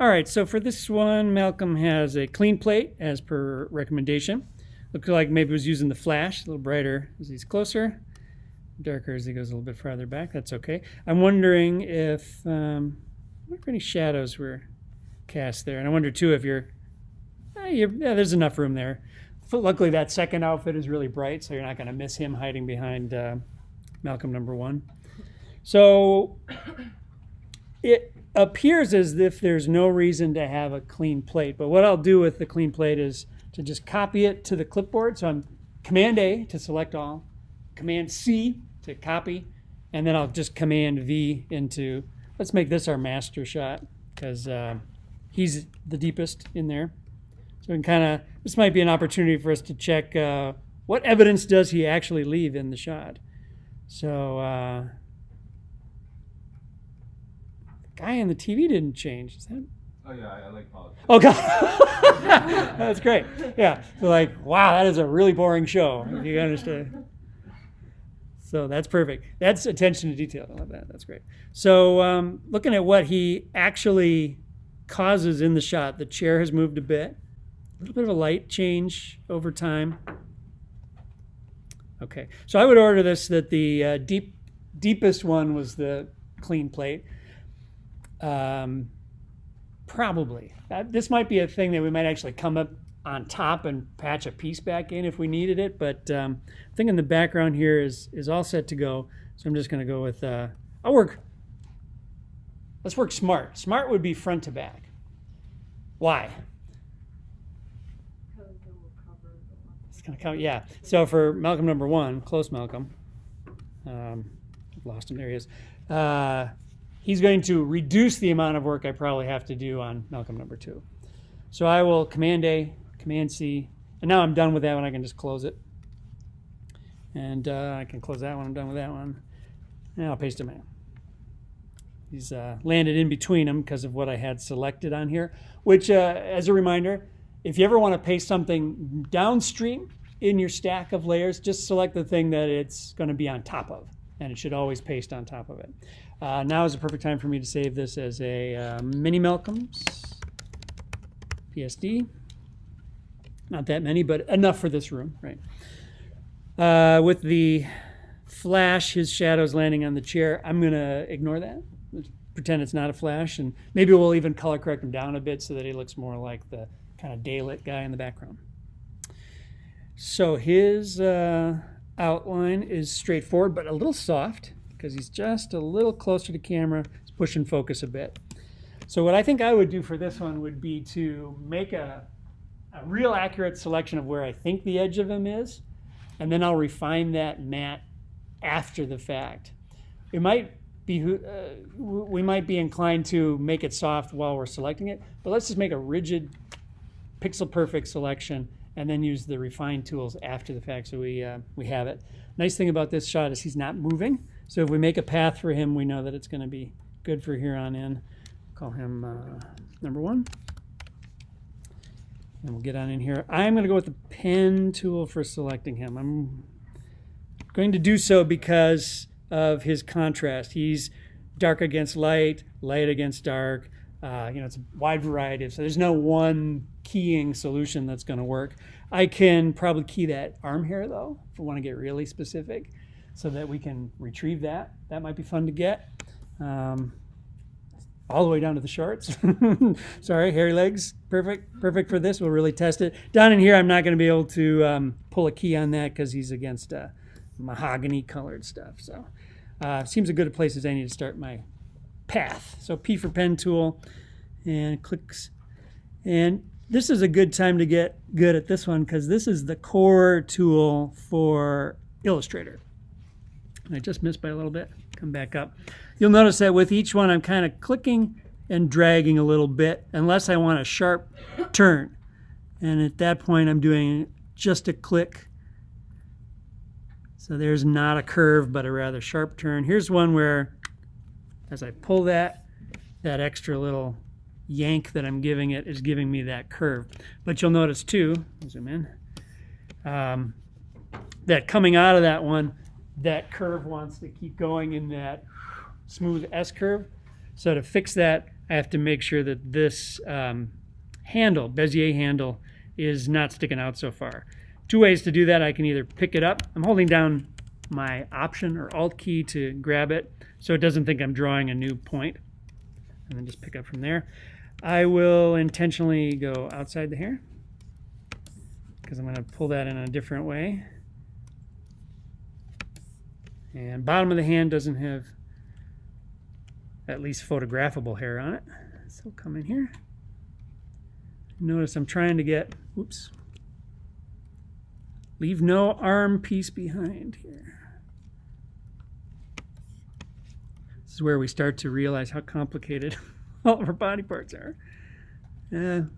All right, so for this one, Malcolm has a clean plate as per recommendation. Looks like maybe he was using the flash, a little brighter as he's closer, darker as he goes a little bit farther back. That's okay. I'm wondering if any shadows were cast there. And I wonder, too, if there's enough room there. Luckily, that second outfit is really bright, so you're not going to miss him hiding behind Malcolm number 1. So it appears as if there's no reason to have a clean plate. But what I'll do with the clean plate is to just copy it to the clipboard. So I'm Command A to select all, Command C to copy, and then I'll just Command V into, let's make this our master shot because he's the deepest in there. So we can this might be an opportunity for us to check what evidence does he actually leave in the shot. So the guy on the TV didn't change. Is that? Oh yeah, I like politics. Oh God, that's great. Yeah, so wow, that is a really boring show. If you understand. So that's perfect. That's attention to detail. I love that. That's great. So looking at what he actually causes in the shot, the chair has moved a bit. A little bit of a light change over time. Okay, so I would order this that the deepest one was the clean plate. Probably. This might be a thing that we might actually come up on top and patch a piece back in if we needed it, but I think in the background here is all set to go. So I'm just going to go with, let's work smart. Smart would be front to back. Why? It's going to come, yeah. So for Malcolm number 1, close Malcolm, lost him, there he is. He's going to reduce the amount of work I probably have to do on Malcolm number 2. So I will Command A, Command C, and now I'm done with that one. I can just close it. And I can close that one. I'm done with that one. And I'll paste him in. He's landed in between them because of what I had selected on here, which, as a reminder, if you ever want to paste something downstream in your stack of layers, just select the thing that it's going to be on top of, and it should always paste on top of it. Now is the perfect time for me to save this as a mini Malcolms PSD. Not that many, but enough for this room, right? With the flash, his shadow's landing on the chair. I'm going to ignore that. Let's pretend it's not a flash, and maybe we'll even color correct him down a bit so that he looks more like the kind of daylit guy in the background. So his outline is straightforward, but a little soft, because he's just a little closer to camera. He's pushing focus a bit. So what I think I would do for this one would be to make a real accurate selection of where I think the edge of him is, and then I'll refine that matte after the fact. We might be inclined to make it soft while we're selecting it, but let's just make a rigid, pixel perfect selection and then use the refine tools after the fact so we have it. Nice thing about this shot is he's not moving. So if we make a path for him, we know that it's going to be good for here on in. Call him number 1. And we'll get on in here. I'm going to go with the pen tool for selecting him. I'm going to do so because of his contrast. He's dark against light, light against dark. It's a wide variety. So there's no one keying solution that's going to work. I can probably key that arm hair, though, if we want to get really specific, so that we can retrieve that. That might be fun to get. All the way down to the shorts. Sorry, hairy legs. Perfect for this. We'll really test it. Down in here, I'm not going to be able to pull a key on that because he's against mahogany colored stuff. So seems as good a place as any to start my path. So P for pen tool and clicks. And this is a good time to get good at this one because this is the core tool for Illustrator. And I just missed by a little bit. Come back up. You'll notice that with each one I'm kind of clicking and dragging a little bit unless I want a sharp turn. And at that point I'm doing just a click. So there's not a curve but a rather sharp turn. Here's one where as I pull that extra little yank that I'm giving it is giving me that curve. But you'll notice too, zoom in, that coming out of that one, that curve wants to keep going in that smooth S curve. So to fix that, I have to make sure that this handle, Bezier handle, is not sticking out so far. Two ways to do that. I can either pick it up. I'm holding down my Option or Alt key to grab it so it doesn't think I'm drawing a new point, and then just pick up from there. I will intentionally go outside the hair because I'm going to pull that in a different way. And bottom of the hand doesn't have at least photographable hair on it. So come in here. Notice I'm trying to get, oops, leave no arm piece behind here. This is where we start to realize how complicated all of our body parts are. You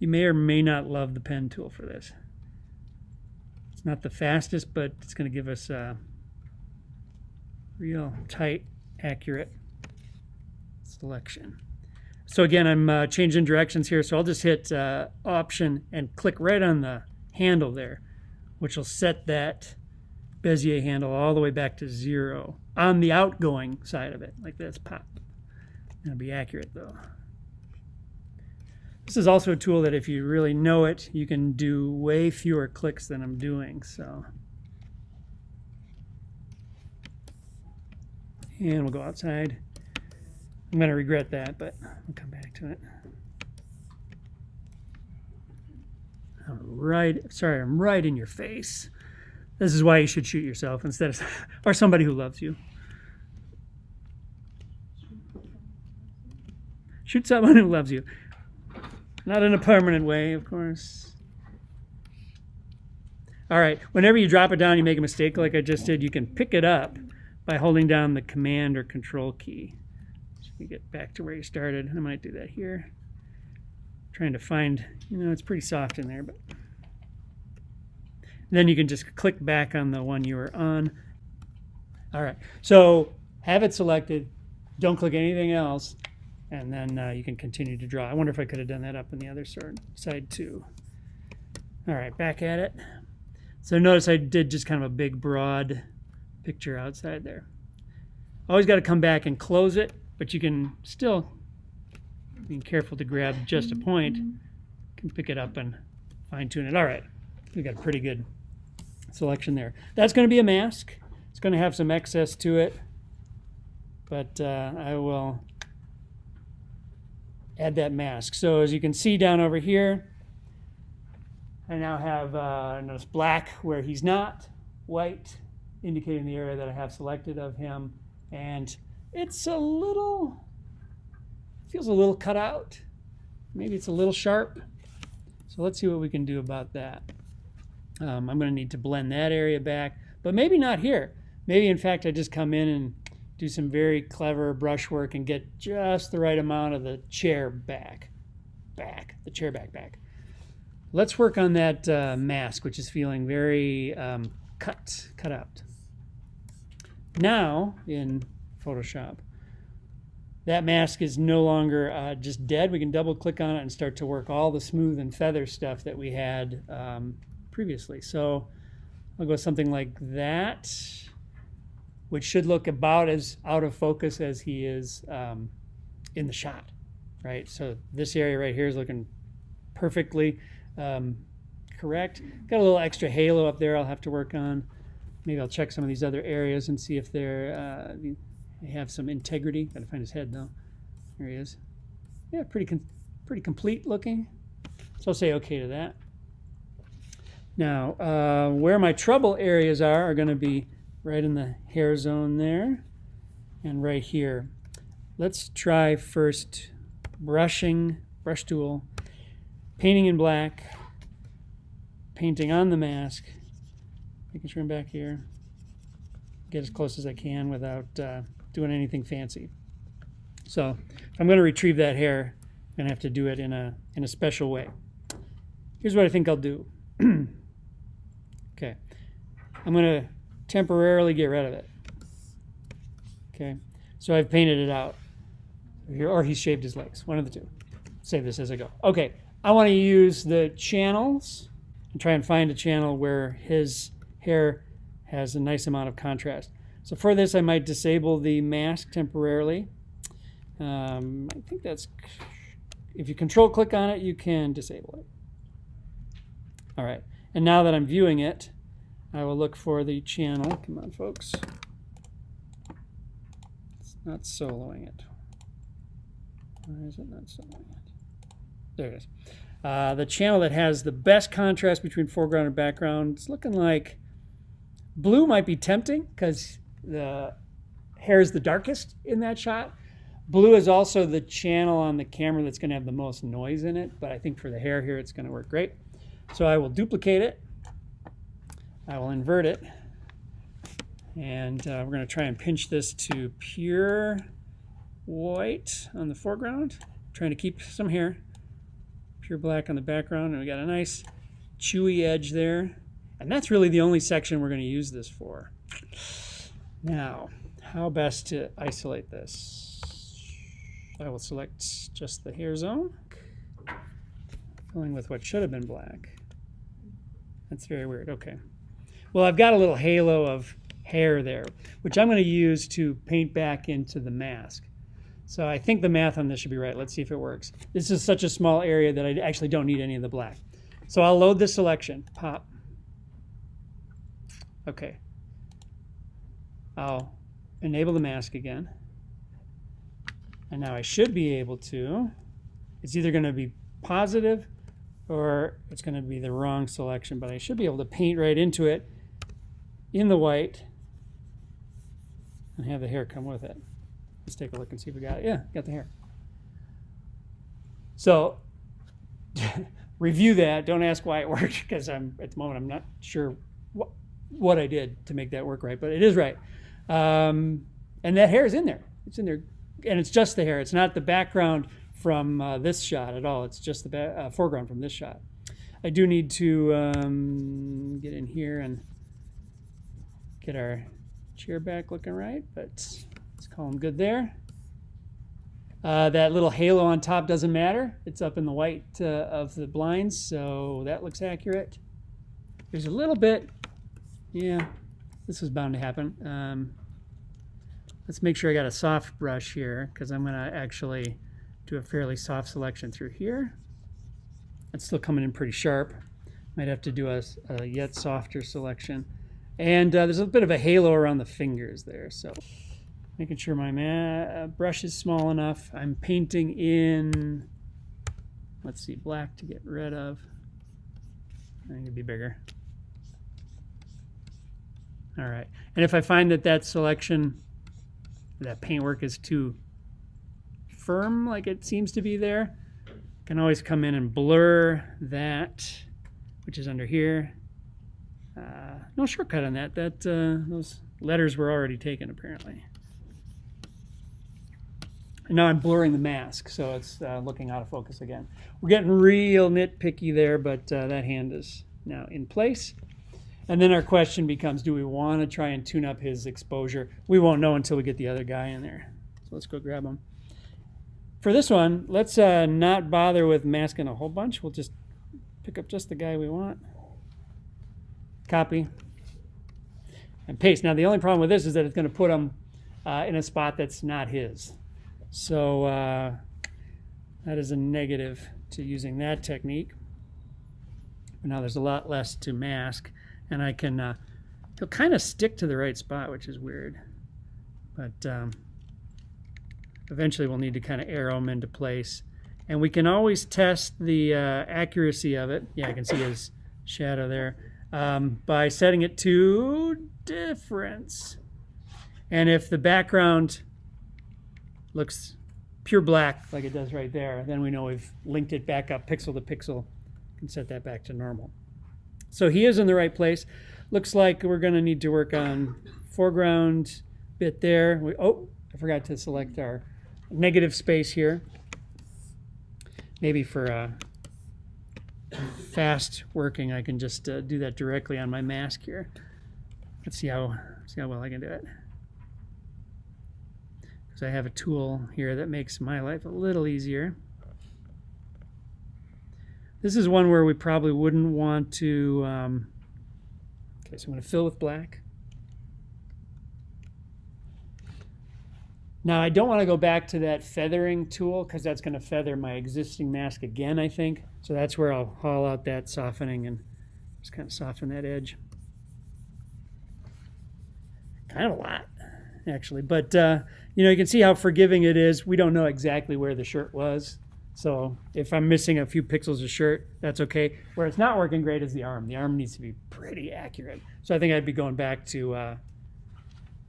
may or may not love the pen tool for this. It's not the fastest, but it's going to give us a real tight, accurate selection. So again, I'm changing directions here, so I'll just hit Option and click right on the handle there, which will set that Bezier handle all the way back to 0 on the outgoing side of it, like this, pop. It'll be accurate though. This is also a tool that if you really know it, you can do way fewer clicks than I'm doing. So, and we'll go outside. I'm going to regret that, but I'll come back to it. All right, sorry, I'm right in your face. This is why you should shoot yourself instead of, or somebody who loves you. Shoot someone who loves you. Not in a permanent way, of course. All right, whenever you drop it down, you make a mistake like I just did, you can pick it up by holding down the Command or Control key. So you get back to where you started. I might do that here. Trying to find, it's pretty soft in there, but then you can just click back on the one you were on. All right, so have it selected, don't click anything else, and then you can continue to draw. I wonder if I could have done that up on the other side too. All right, back at it. So notice I did just kind of a big broad picture outside there. Always got to come back and close it, but you can still, being careful to grab just a point, can pick it up and fine tune it. All right, we got a pretty good selection there. That's going to be a mask. It's going to have some excess to it, but I will add that mask. So as you can see down over here, I now have notice black where he's not, white indicating the area that I have selected of him, and it's feels a little cut out. Maybe it's a little sharp. So let's see what we can do about that. I'm going to need to blend that area back, but maybe not here. Maybe in fact I just come in and do some very clever brushwork and get just the right amount of the chair back. Let's work on that mask, which is feeling very cut out. Now in Photoshop, that mask is no longer just dead. We can double click on it and start to work all the smooth and feather stuff that we had previously. So I'll go something like that, which should look about as out of focus as he is in the shot, right? So this area right here is looking perfectly correct. Got a little extra halo up there I'll have to work on. Maybe I'll check some of these other areas and see if they have some integrity. Got to find his head though. There he is. Yeah, pretty complete looking. So I'll say okay to that. Now, where my trouble areas are going to be right in the hair zone there and right here. Let's try first brush tool, painting in black, painting on the mask, making sure I'm back here, get as close as I can without doing anything fancy. So if I'm going to retrieve that hair, I'm going to have to do it in a special way. Here's what I think I'll do. Okay, I'm going to temporarily get rid of it. Okay, so I've painted it out, or he's shaved his legs, one of the two. Save this as I go. Okay, I want to use the channels and try and find a channel where his hair has a nice amount of contrast. So for this, I might disable the mask temporarily. I think that's, if you control click on it, you can disable it. All right, and now that I'm viewing it, I will look for the channel. Come on, folks. It's not soloing it. Why is it not soloing it? There it is. The channel that has the best contrast between foreground and background. It's looking like blue might be tempting because the hair is the darkest in that shot. Blue is also the channel on the camera that's going to have the most noise in it, but I think for the hair here it's going to work great. So I will duplicate it. I will invert it, and we're going to try and pinch this to pure white on the foreground, trying to keep some hair, pure black on the background, and we got a nice chewy edge there. And that's really the only section we're going to use this for. Now, how best to isolate this? I will select just the hair zone, filling with what should have been black. That's very weird. Okay. Well, I've got a little halo of hair there, which I'm going to use to paint back into the mask. So I think the math on this should be right. Let's see if it works. This is such a small area that I actually don't need any of the black. So I'll load this selection. Pop. Okay. I'll enable the mask again. And now I should be able to, it's either going to be positive or it's going to be the wrong selection, but I should be able to paint right into it in the white and have the hair come with it. Let's take a look and see if we got it. Yeah, got the hair. So review that. Don't ask why it worked, because at the moment I'm not sure what I did to make that work right, but it is right. And that hair is in there. It's in there, and it's just the hair. It's not the background from this shot at all. It's just the foreground from this shot. I do need to get in here and get our chair back looking right, but let's call them good there. That little halo on top doesn't matter. It's up in the white of the blinds, so that looks accurate. There's a little bit, yeah, this was bound to happen. Let's make sure I got a soft brush here, because I'm going to actually do a fairly soft selection through here. It's still coming in pretty sharp. Might have to do a yet softer selection. And there's a bit of a halo around the fingers there, so making sure my brush is small enough. I'm painting in, let's see, black to get rid of. I think it'd be bigger. All right, and if I find that that selection, that paintwork is too firm, like it seems to be there, I can always come in and blur that, which is under here. No shortcut on that. Those letters were already taken, apparently. And now I'm blurring the mask, so it's looking out of focus again. We're getting real nitpicky there, but that hand is now in place. And then our question becomes, do we want to try and tune up his exposure? We won't know until we get the other guy in there. So let's go grab him. For this one, let's not bother with masking a whole bunch. We'll just pick up just the guy we want. Copy. And paste. Now, the only problem with this is that it's going to put him in a spot that's not his. So that is a negative to using that technique. But now there's a lot less to mask. And I can, he'll kind of stick to the right spot, which is weird. But eventually we'll need to kind of arrow him into place. And we can always test the accuracy of it. Yeah, I can see his shadow there. By setting it to difference. And if the background looks pure black, like it does right there, then we know we've linked it back up pixel to pixel. Can set that back to normal. So he is in the right place. Looks like we're going to need to work on foreground bit there. Oh, I forgot to select our negative space here. Maybe for fast working, I can just do that directly on my mask here. Let's see how well I can do it. Because I have a tool here that makes my life a little easier. This is one where we probably wouldn't want to, okay, so I'm going to fill with black. Now I don't want to go back to that feathering tool because that's going to feather my existing mask again, I think. So that's where I'll haul out that softening and just kind of soften that edge. Kind of a lot, actually. But, you know, you can see how forgiving it is. We don't know exactly where the shirt was. So if I'm missing a few pixels of shirt, that's okay. Where it's not working great is the arm. The arm needs to be pretty accurate. So I think I'd be going back to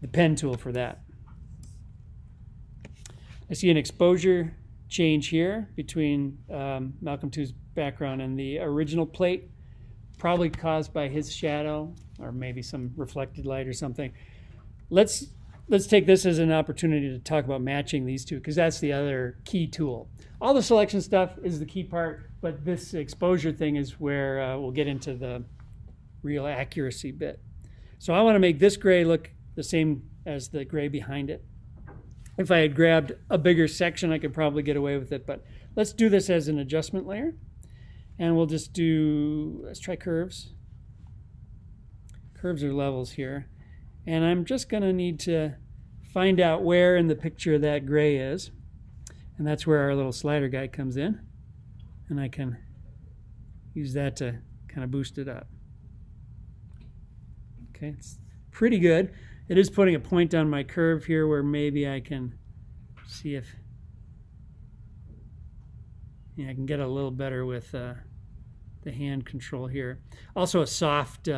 the pen tool for that. I see an exposure change here between Malcolm 2's background and the original plate, probably caused by his shadow or maybe some reflected light or something. Let's take this as an opportunity to talk about matching these two, because that's the other key tool. All the selection stuff is the key part, but this exposure thing is where we'll get into the real accuracy bit. So I want to make this gray look the same as the gray behind it. If I had grabbed a bigger section, I could probably get away with it, but let's do this as an adjustment layer. And we'll just do, let's try curves. Curves are levels here. And I'm just going to need to find out where in the picture that gray is. And that's where our little slider guy comes in. And I can use that to kind of boost it up. Okay, it's pretty good. It is putting a point on my curve here where maybe I can see if I can get a little better with the hand control here. Also a soft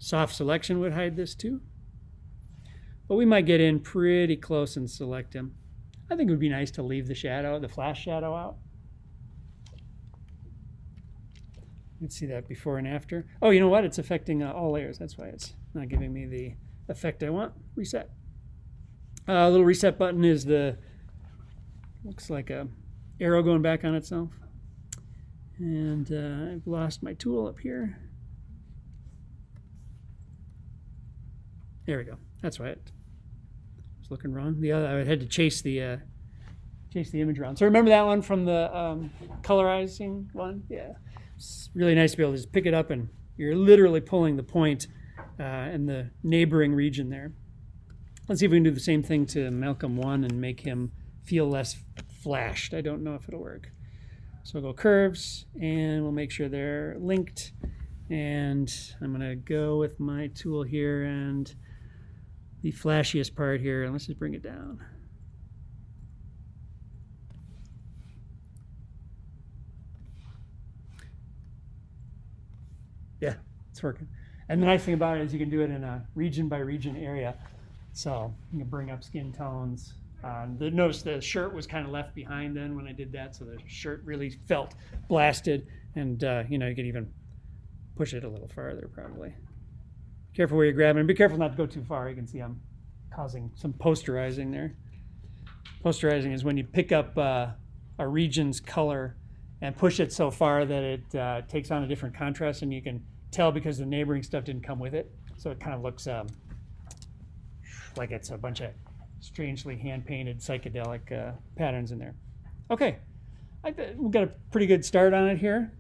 selection would hide this too. But we might get in pretty close and select him. I think it would be nice to leave the shadow, the flash shadow out. Let's see that before and after. Oh, you know what? It's affecting all layers. That's why it's not giving me the effect I want. Reset. A little reset button is looks like a arrow going back on itself. And I've lost my tool up here. There we go. That's right. I was looking wrong. The other, I had to chase the image around. So remember that one from the colorizing one? Yeah. It's really nice to be able to just pick it up and you're literally pulling the point in the neighboring region there. Let's see if we can do the same thing to Malcolm 1 and make him feel less flashed. I don't know if it'll work. So we'll go curves and we'll make sure they're linked. And I'm going to go with my tool here and the flashiest part here, and let's just bring it down. Yeah, it's working. And the nice thing about it is you can do it in a region by region area. So you can bring up skin tones. Notice the shirt was kind of left behind then when I did that, so the shirt really felt blasted. And you know, you could even push it a little farther probably. Careful where you're grabbing, and be careful not to go too far. You can see I'm causing some posterizing there. Posterizing is when you pick up a region's color and push it so far that it takes on a different contrast, and you can tell because the neighboring stuff didn't come with it. So it kind of looks like it's a bunch of strangely hand-painted psychedelic patterns in there. Okay, we've got a pretty good start on it here.